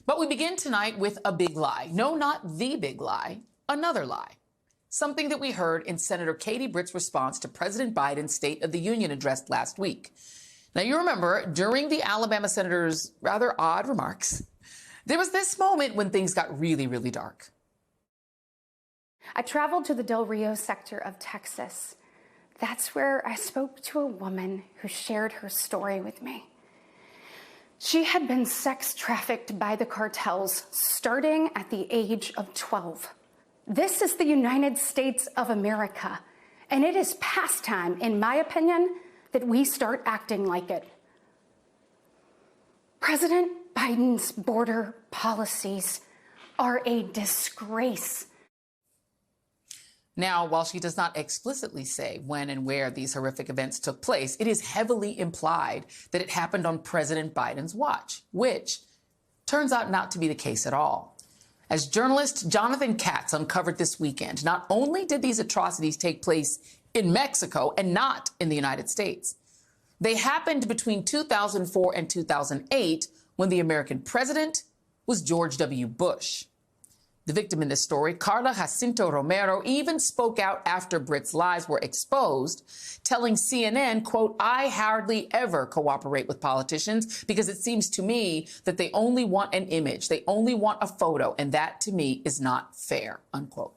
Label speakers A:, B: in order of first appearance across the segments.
A: But we begin tonight with a big lie. No, not the big lie, another lie. Something that we heard in Senator Katie Britt's response to President Biden's State of the Union address last week. Now, you remember, during the Alabama senator's rather odd remarks, there was this moment when things got really, really dark.
B: I traveled to the Del Rio sector of Texas. That's where I spoke to a woman who shared her story with me. She had been sex trafficked by the cartels starting at the age of 12. This is the United States of America, and it is past time, in my opinion, that we start acting like it. President Biden's border policies are a disgrace.
A: Now, while she does not explicitly say when and where these horrific events took place, it is heavily implied that it happened on President Biden's watch, which turns out not to be the case at all. As journalist Jonathan Katz uncovered this weekend, not only did these atrocities take place in Mexico and not in the United States, they happened between 2004 and 2008 when the American president was George W. Bush. The victim in this story, Carla Jacinto Romero, even spoke out after Britt's lies were exposed, telling CNN, quote, "I hardly ever cooperate with politicians because it seems to me that they only want an image. They only want a photo. And that, to me, is not fair," unquote.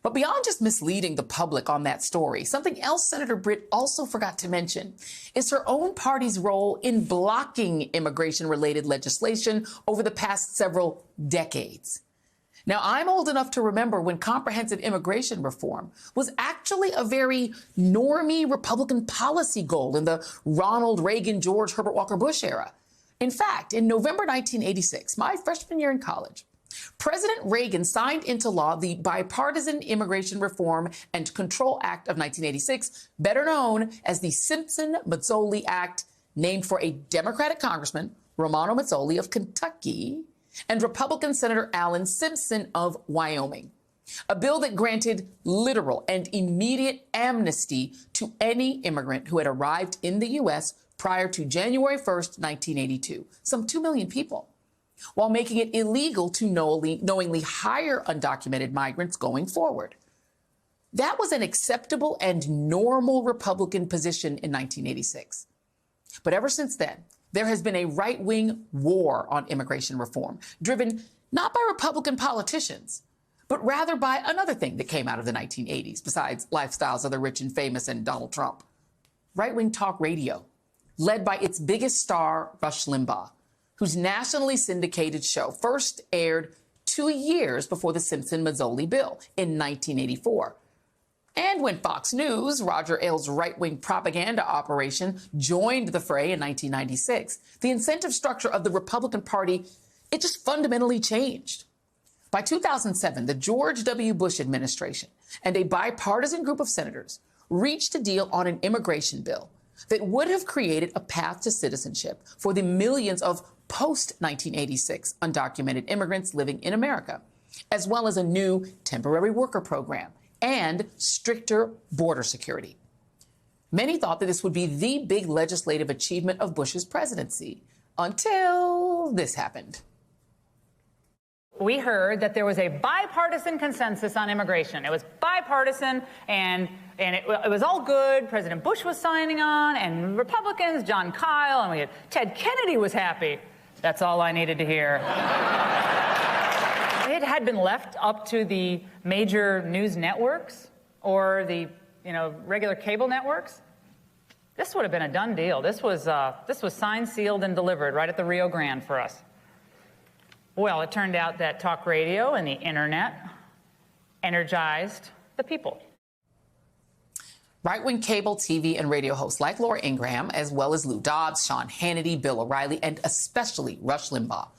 A: But beyond just misleading the public on that story, something else Senator Britt also forgot to mention is her own party's role in blocking immigration-related legislation over the past several decades. Now, I'm old enough to remember when comprehensive immigration reform was actually a very normie Republican policy goal in the Ronald Reagan, George Herbert Walker Bush era. In fact, in November 1986, my freshman year in college, President Reagan signed into law the Bipartisan Immigration Reform and Control Act of 1986, better known as the Simpson-Mazzoli Act, named for a Democratic Congressman, Romano Mazzoli of Kentucky, and Republican Senator Alan Simpson of Wyoming. A bill that granted literal and immediate amnesty to any immigrant who had arrived in the U.S. prior to January 1st, 1982, some 2 million people, while making it illegal to knowingly hire undocumented migrants going forward. That was an acceptable and normal Republican position in 1986. But ever since then, there has been a right-wing war on immigration reform, driven not by Republican politicians, but rather by another thing that came out of the 1980s, besides lifestyles of the rich and famous and Donald Trump. Right-wing talk radio, led by its biggest star, Rush Limbaugh, whose nationally syndicated show first aired 2 years before the Simpson-Mazzoli bill in 1984. And when Fox News, Roger Ailes' right-wing propaganda operation, joined the fray in 1996, the incentive structure of the Republican Party, it just fundamentally changed. By 2007, the George W. Bush administration and a bipartisan group of senators reached a deal on an immigration bill that would have created a path to citizenship for the millions of post-1986 undocumented immigrants living in America, as well as a new temporary worker program and stricter border security. Many thought that this would be the big legislative achievement of Bush's presidency, until this happened.
C: We heard that there was a bipartisan consensus on immigration. It was bipartisan, and it was all good. President Bush was signing on, and Republicans, John Kyle, and we had Ted Kennedy was happy. That's all I needed to hear. It had been left up to the major news networks or the regular cable networks. This would have been a done deal. This was signed, sealed, and delivered right at the Rio Grande for us. Well, it turned out that talk radio and the internet energized the people.
A: Right-wing cable, TV, and radio hosts like Laura Ingraham, as well as Lou Dobbs, Sean Hannity, Bill O'Reilly, and especially Rush Limbaugh,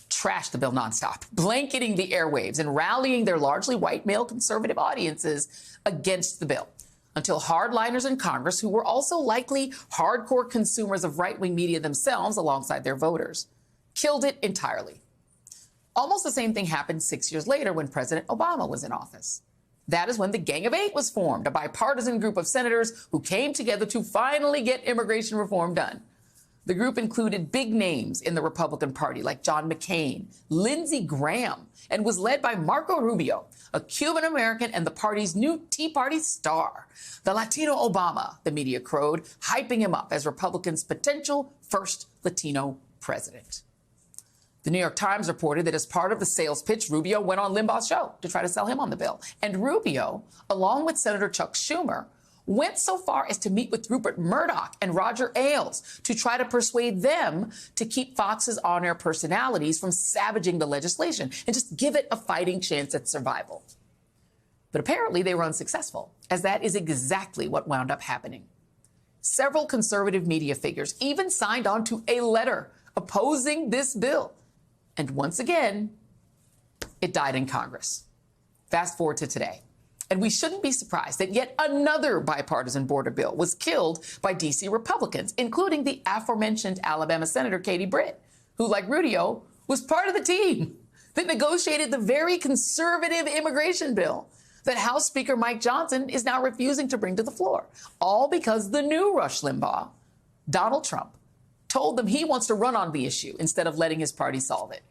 A: trashed the bill nonstop, blanketing the airwaves and rallying their largely white male conservative audiences against the bill, until hardliners in Congress, who were also likely hardcore consumers of right-wing media themselves alongside their voters, killed it entirely. Almost the same thing happened 6 years later when President Obama was in office. That is when the Gang of Eight was formed, a bipartisan group of senators who came together to finally get immigration reform done. The group included big names in the Republican Party like John McCain, Lindsey Graham, and was led by Marco Rubio, a Cuban American and the party's new Tea Party star. The Latino Obama, the media crowed, hyping him up as Republicans' potential first Latino president. The New York Times reported that as part of the sales pitch, Rubio went on Limbaugh's show to try to sell him on the bill. And Rubio, along with Senator Chuck Schumer, went so far as to meet with Rupert Murdoch and Roger Ailes to try to persuade them to keep Fox's on-air personalities from savaging the legislation and just give it a fighting chance at survival. But apparently they were unsuccessful, as that is exactly what wound up happening. Several conservative media figures even signed on to a letter opposing this bill. And once again, it died in Congress. Fast forward to today. And we shouldn't be surprised that yet another bipartisan border bill was killed by D.C. Republicans, including the aforementioned Alabama Senator Katie Britt, who, like Rubio, was part of the team that negotiated the very conservative immigration bill that House Speaker Mike Johnson is now refusing to bring to the floor, all because the new Rush Limbaugh, Donald Trump, told them he wants to run on the issue instead of letting his party solve it.